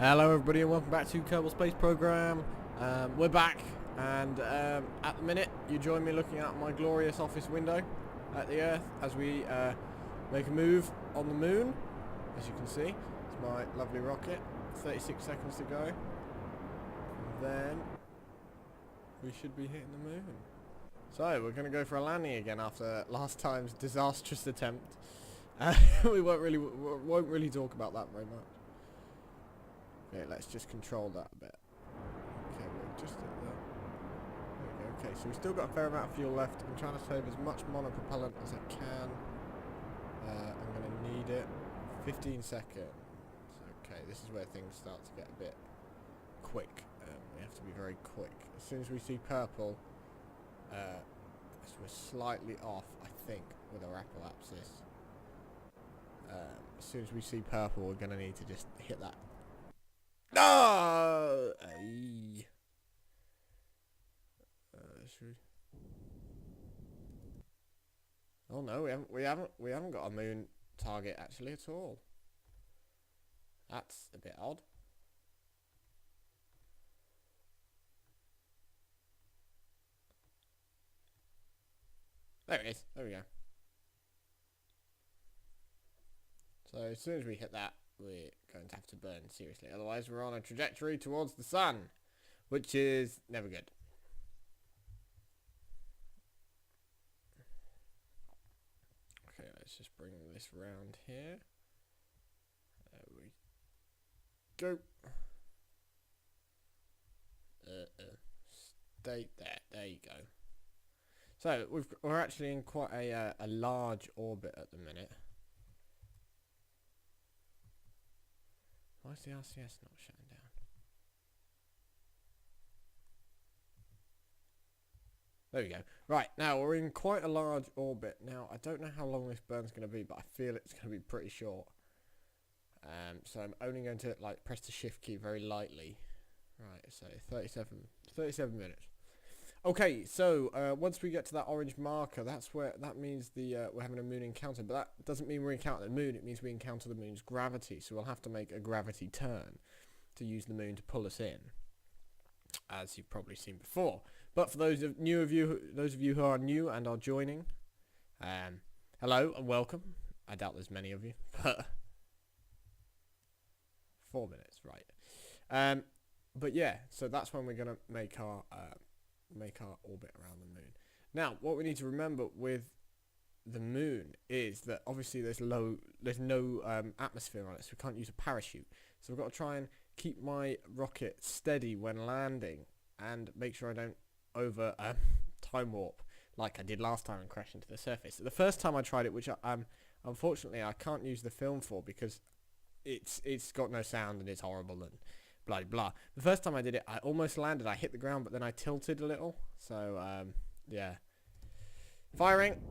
Hello everybody and welcome back to Kerbal Space Program. We're back and at the minute you join me looking out my glorious office window at the Earth as we make a move on the moon. As you can see, it's my lovely rocket. 36 seconds to go. Then we should be hitting the moon. So we're going to go for a landing again after last time's disastrous attempt. We won't really talk about that very much. Okay, let's just control that a bit. Okay, we're just at that. There we go. Okay, so we've still got a fair amount of fuel left. I'm trying to save as much monopropellant as I can. I'm going to need it. 15 seconds. Okay, this is where things start to get a bit quick. We have to be very quick. As soon as we see purple, so we're slightly off, I think, with our apoapsis. As soon as we see purple, we're going to need to just hit that. No! Ay. Oh no, we haven't got a moon target actually at all. That's a bit odd. There it is. There we go. So as soon as we hit that, we're going to have to burn seriously. Otherwise, we're on a trajectory towards the sun, which is never good. Okay, let's just bring this round here. There we go. Stay there. There you go. So we're actually in quite a large orbit at the minute. Why is the RCS not shutting down? There we go. Right, now we're in quite a large orbit. Now, I don't know how long this burn's going to be, but I feel it's going to be pretty short. So I'm only going to press the shift key very lightly. Right, so 37 minutes. Okay, so once we get to that orange marker, that means we're having a moon encounter. But that doesn't mean we encounter the moon. It means we encounter the moon's gravity. So we'll have to make a gravity turn to use the moon to pull us in, as you've probably seen before. But for those of you who are new and are joining, hello and welcome. I doubt there's many of you, but 4 minutes, right? But yeah, so that's when we're gonna make our orbit around the moon. Now, what we need to remember with the moon is that obviously there's no atmosphere on it, so we can't use a parachute. So we've got to try and keep my rocket steady when landing and make sure I don't over time warp like I did last time and crash into the surface. The first time I tried it, which unfortunately I can't use the film for because it's got no sound and it's horrible and blah blah. The first time I did it, I almost landed. I hit the ground, but then I tilted a little. So yeah, firing.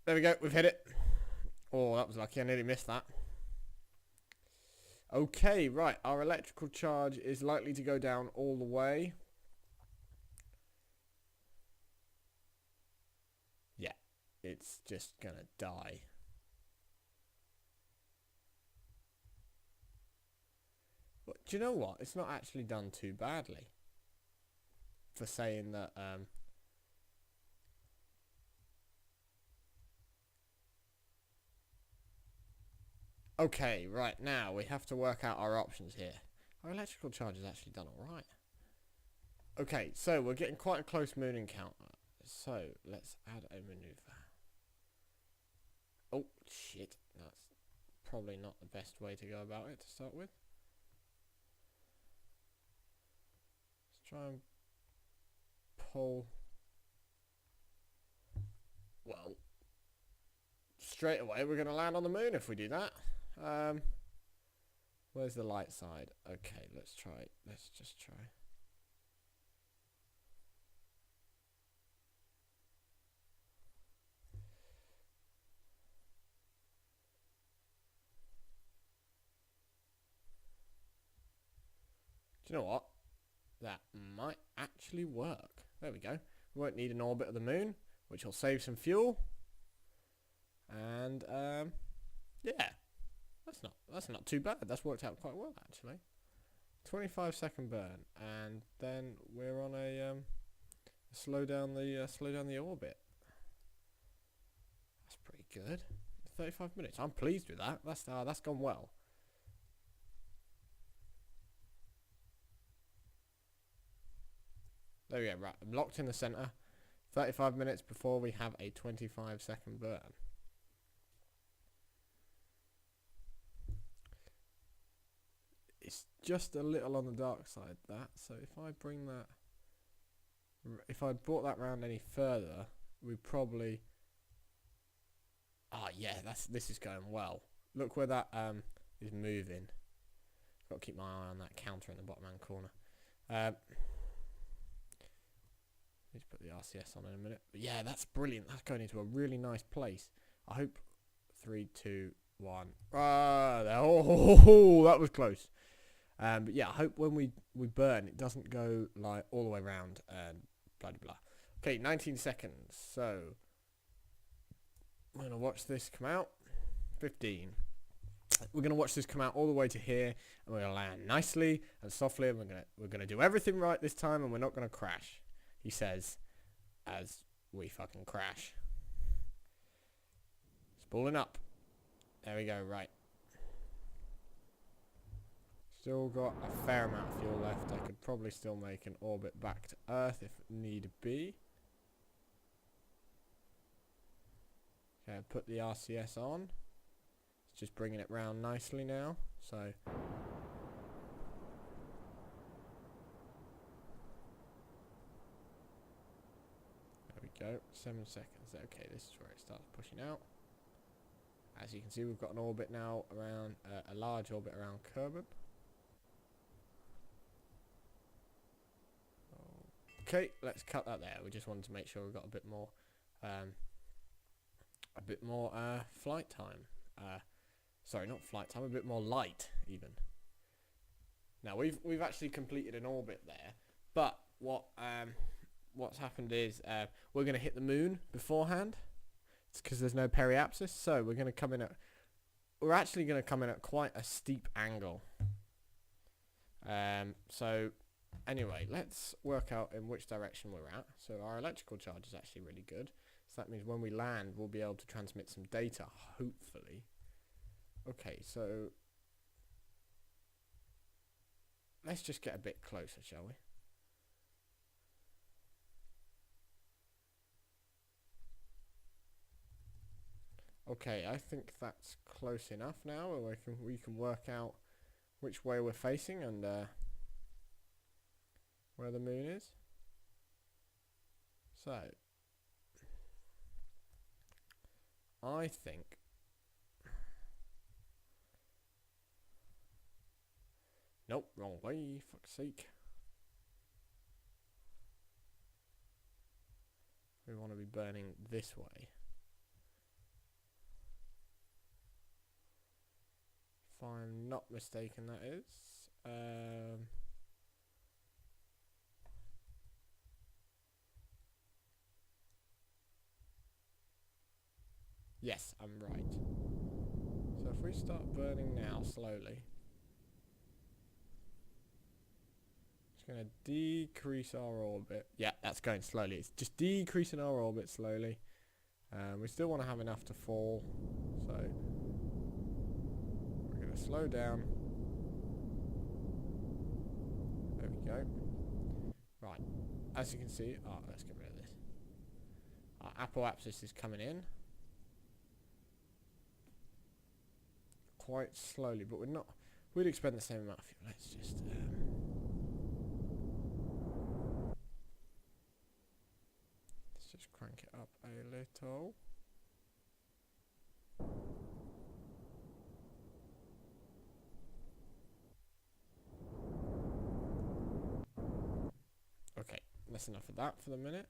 There we go. We've hit it. Oh, that was lucky. I nearly missed that. Okay, right. Our electrical charge is likely to go down all the way. Yeah, it's just gonna die. But do you know what? It's not actually done too badly for saying that. Okay, right, now we have to work out our options here. Our electrical charge is actually done alright. Okay, so we're getting quite a close moon encounter. So let's add a maneuver. Oh, shit. That's probably not the best way to go about it to start with. Try and pull. Well, straight away we're going to land on the moon if we do that. Where's the light side? Okay, let's just try. Do you know what? That might actually work. There we go. We won't need an orbit of the moon, which will save some fuel. And yeah, That's not too bad. That's worked out quite well actually. 25-second burn, and then we're on a slow down the orbit. That's pretty good. 35 minutes. I'm pleased with that. That's gone well. There we go. Right, I'm locked in the center. 35 minutes before we have a 25-second burn. It's just a little on the dark side, that. So if I bring that, if I brought that round any further, we probably. Ah, yeah, this is going well. Look where that is moving. Got to keep my eye on that counter in the bottom hand corner. Need to put the RCS on in a minute. But yeah, that's brilliant. That's going into a really nice place. I hope 3, 2, 1. Oh, that was close. But yeah, I hope when we burn, it doesn't go like all the way around and blah blah blah. Okay, 19 seconds. So we're gonna watch this come out. 15. We're gonna watch this come out all the way to here, and we're gonna land nicely and softly, and we're gonna do everything right this time, and we're not gonna crash. He says, as we fucking crash. Spooling up. There we go. Right. Still got a fair amount of fuel left. I could probably still make an orbit back to Earth if need be. Okay, put the RCS on. It's just bringing it round nicely now. So there we go. 7 seconds. Okay, this is where it starts pushing out. As you can see, we've got an orbit now around a large orbit around Kerbal. Okay, let's cut that there. We just wanted to make sure we've got a bit more flight time. Sorry, not flight time, a bit more light even. Now we've actually completed an orbit there, but what's happened is we're going to hit the moon beforehand. It's because there's no periapsis, so we're actually going to come in at quite a steep angle. So anyway, let's work out in which direction we're at. So our electrical charge is actually really good. So that means when we land, we'll be able to transmit some data, hopefully. Okay, so let's just get a bit closer, shall we? Okay, I think that's close enough now, and we can work out which way we're facing and where the moon is. So I think nope, wrong way, fuck's sake. We want to be burning this way. If I'm not mistaken, that is. Yes, I'm right. So if we start burning now, slowly, it's going to decrease our orbit. Yeah, that's going slowly. It's just decreasing our orbit slowly. We still want to have enough to fall, so we're going to slow down. There we go. Right, as you can see, let's get rid of this. Our apoapsis is coming in. Quite slowly, but we'd expend the same amount of fuel. Let's just crank it up a little. Okay, that's enough of that for the minute.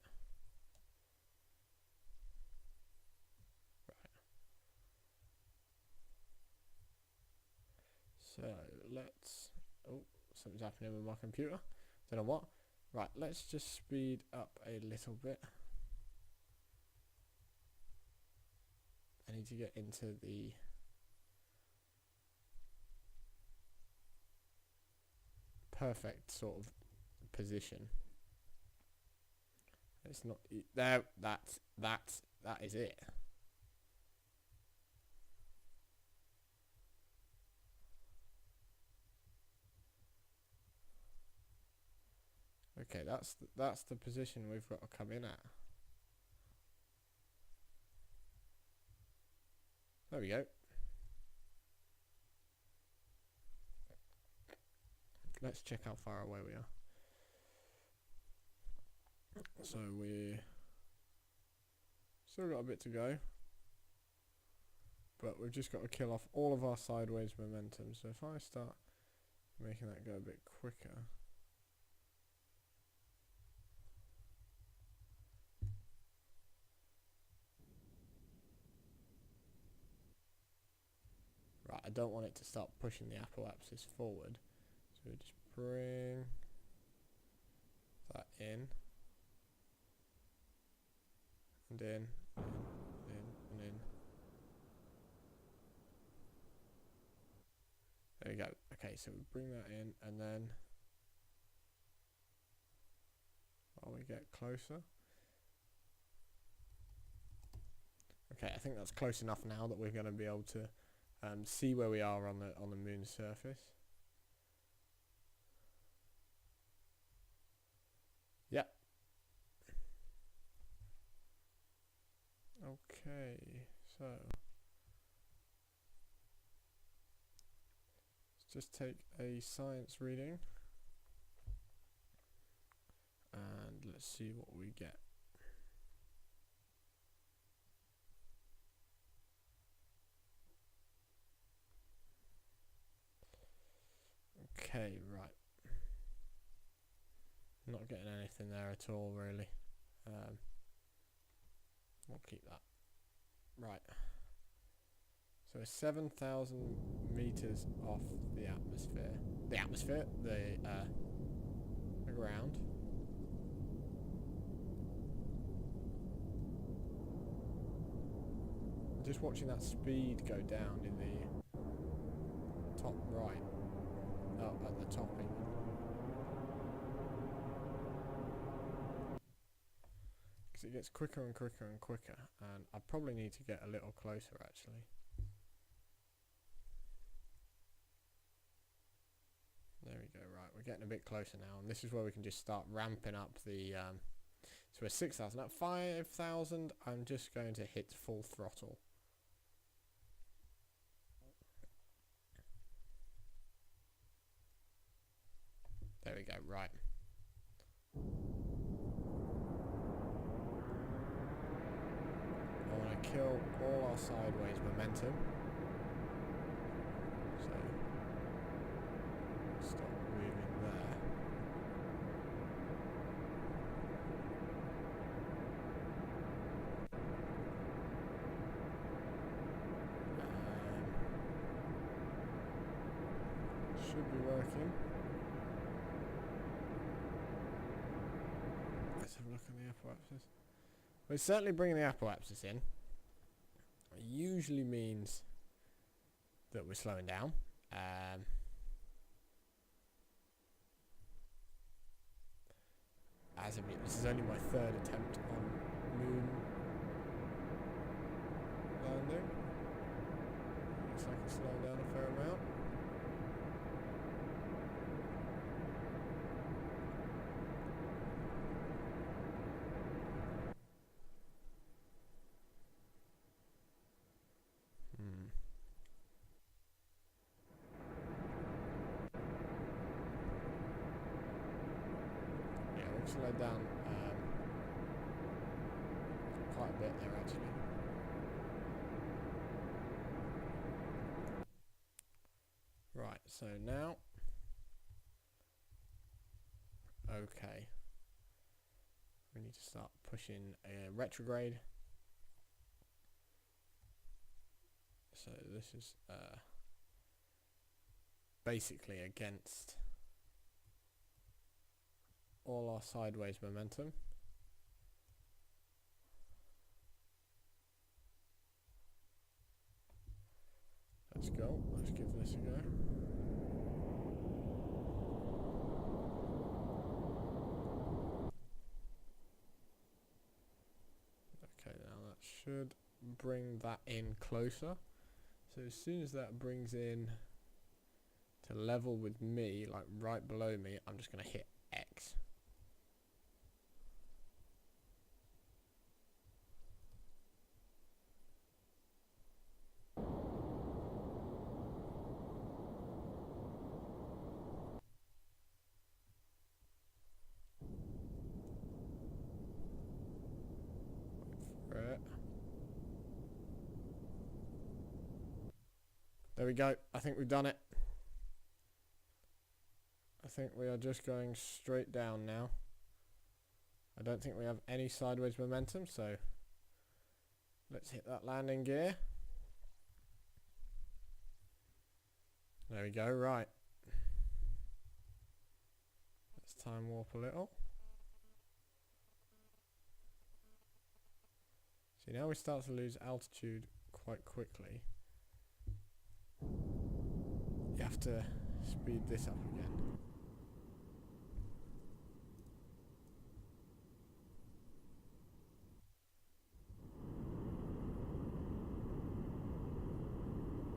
So let's, something's happening with my computer, don't know what. Right, let's just speed up a little bit. I need to get into the perfect sort of position. It's not there. That is it. Okay, that's the position we've got to come in at. There we go. Let's check how far away we are. So we still got a bit to go, but we've just got to kill off all of our sideways momentum. So if I start making that go a bit quicker. Right, I don't want it to start pushing the apoapsis forward. So we just bring that in. And in, and in. There we go. Okay, so we bring that in, and then while we get closer. Okay, I think that's close enough now that we're going to be able to see where we are on the moon's surface. Yep. Okay, so let's just take a science reading and let's see what we get. Okay, right. Not getting anything there at all, really. We'll keep that. Right. So 7,000 meters off the atmosphere. The ground. Just watching that speed go down in the top right. Oh, at the top even. Because it gets quicker and quicker and quicker, and I probably need to get a little closer actually. There we go. Right, we're getting a bit closer now, and this is where we can just start ramping up the so we're 6,000. At 5,000 I'm just going to hit full throttle. There we go. Right. I want to kill all our sideways momentum. So stop moving there. Should be working. Let's have a look on the apoapsis. We're certainly bringing the apoapsis in. It usually means that we're slowing down. As of yet, this is only my third attempt on moon landing. Looks like it's slowing down a fair amount. Slowed down quite a bit there actually. Right, so now, okay, we need to start pushing a retrograde. So this is basically against all our sideways momentum. Let's go. Let's give this a go. should bring that in closer. So as soon as that brings in to level with me, like right below me, I'm just going to hit X. There we go. I think we've done it. I think we are just going straight down now. I don't think we have any sideways momentum, so let's hit that landing gear. There we go, right. Let's time warp a little. See, now we start to lose altitude quite quickly. You have to speed this up again.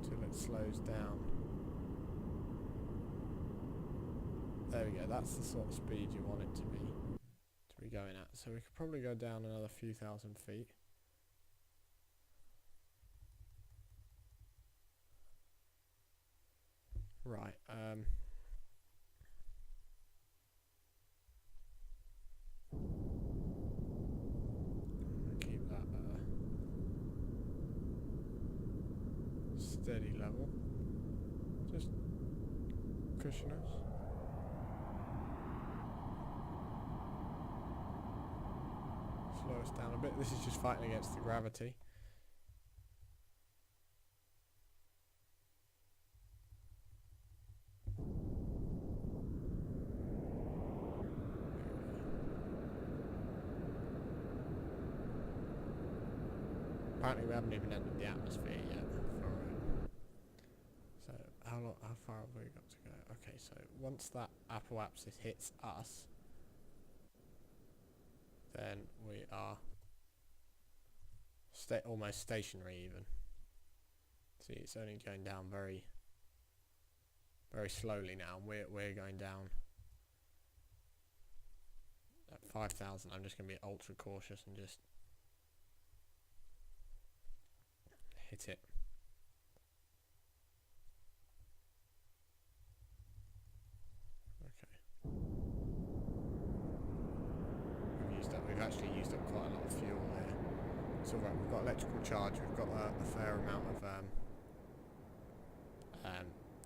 Till it slows down. There we go, that's the sort of speed you want it to be going at. So we could probably go down another few thousand feet. Right, keep that steady level. Just cushion us. Slow us down a bit. This is just fighting against the gravity. Apparently we haven't even entered the atmosphere yet. So how far have we got to go? Okay, so once that apoapsis hits us, then we are almost stationary even. See, it's only going down very, very slowly now. We're going down at 5,000. I'm just going to be ultra cautious and just hit it. Okay. We've actually used up quite a lot of fuel there. So right, we've got electrical charge. We've got a fair amount of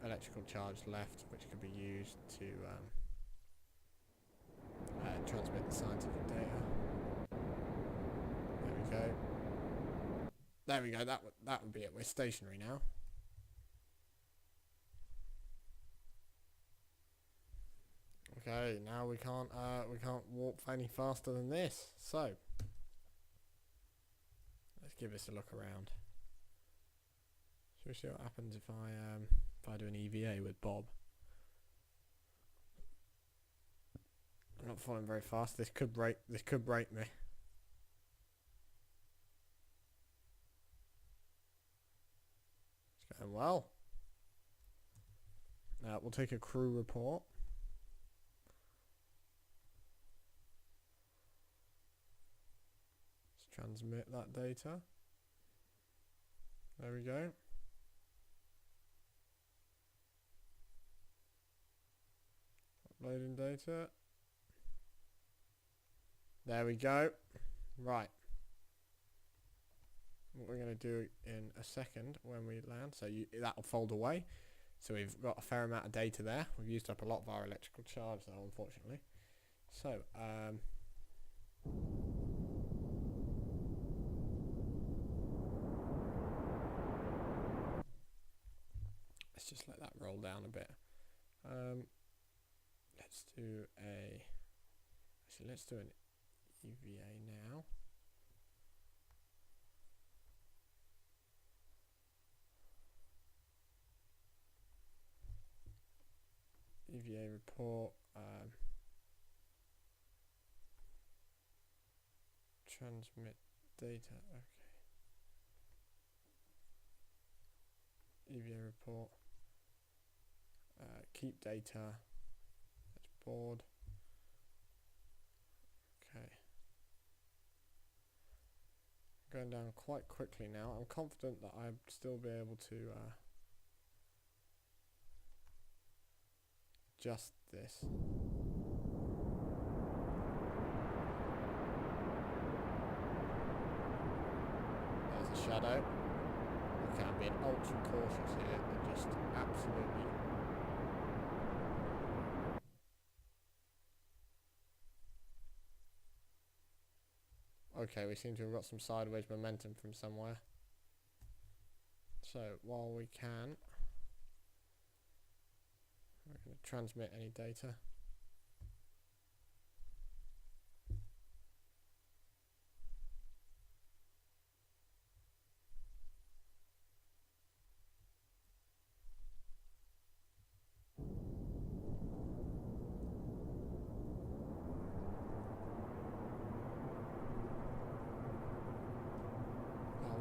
electrical charge left, which could be used to transmit the scientific data. There we go. There we go. That would be it. We're stationary now. Okay, now we can't warp any faster than this. So let's give this a look around. Shall we see what happens if I do an EVA with Bob? I'm not falling very fast. This could break me. It's going well. We'll take a crew report. Let's transmit that data. There we go. Uploading data. There we go. Right. What we're going to do in a second when we land, so that'll fold away. So we've got a fair amount of data there. We've used up a lot of our electrical charge though, unfortunately. So, let's just let that roll down a bit. Let's do an EVA now. EVA report, transmit data, okay. EVA report. Keep data. That's board. Okay. Going down quite quickly now. I'm confident that I'll still be able to adjust this. There's a shadow. Okay, I'm being ultra cautious here and just absolutely. Okay, we seem to have got some sideways momentum from somewhere. So while we can, we're going to transmit any data.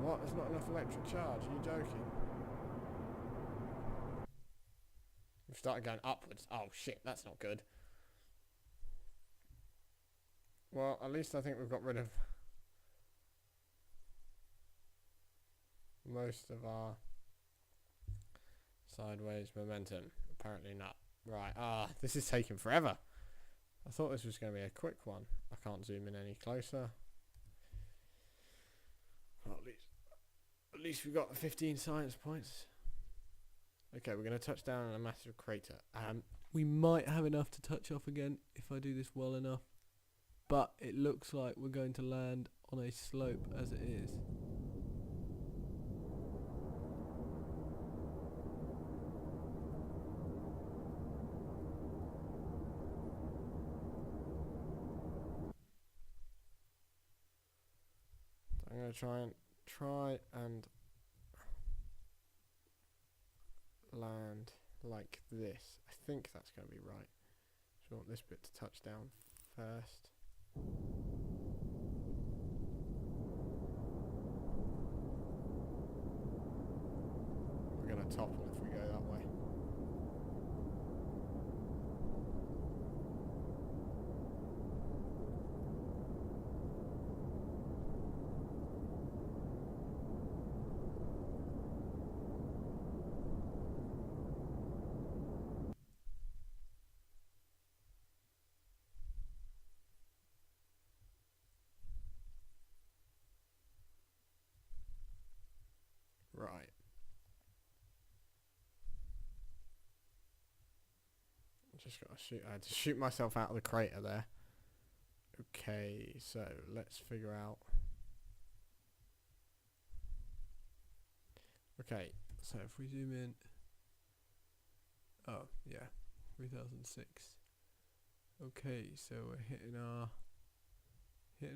What? There's not enough electric charge. Are you joking? We've started going upwards. Oh shit, that's not good. Well, at least I think we've got rid of most of our sideways momentum. Apparently not. Right. This is taking forever. I thought this was going to be a quick one. I can't zoom in any closer. Well, at least we've got 15 science points. Okay, we're going to touch down on a massive crater. We might have enough to touch off again if I do this well enough. But it looks like we're going to land on a slope as it is. I'm going to try and land like this. I think that's going to be right. So we want this bit to touch down first. We're going to topple if we go that way. Right. Just got to shoot. I had to shoot myself out of the crater there. Okay, so let's figure out. Okay, so if we zoom in. Oh yeah, 3006. Okay, so we're hitting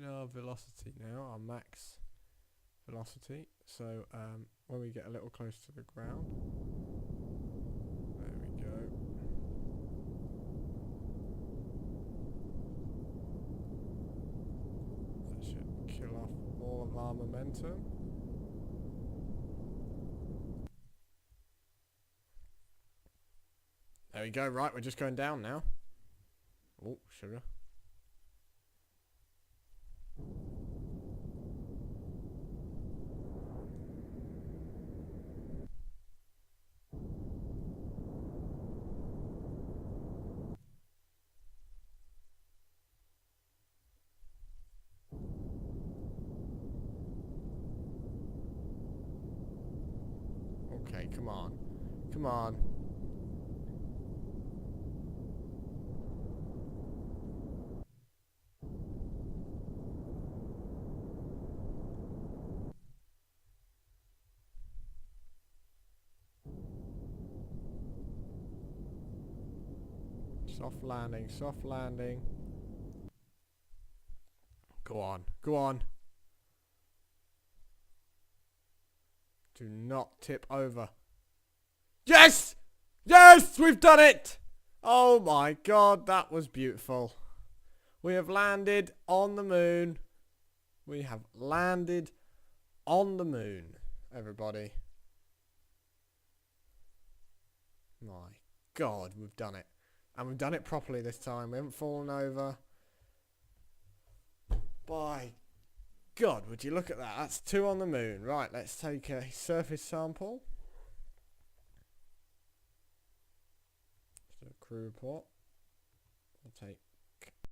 our velocity now, our max velocity. So when we get a little close to the ground, there we go. That should kill off all of our momentum. There we go. Right, we're just going down now. Oh, sugar. Okay, come on. Come on. Soft landing, soft landing. Go on, go on. Do not tip over. Yes! Yes! We've done it! Oh my god, that was beautiful. We have landed on the moon. We have landed on the moon, everybody. God, we've done it. And we've done it properly this time. We haven't fallen over. By God, would you look at that? That's 2 on the moon. Right, let's take a surface sample. Just do a crew report. We'll take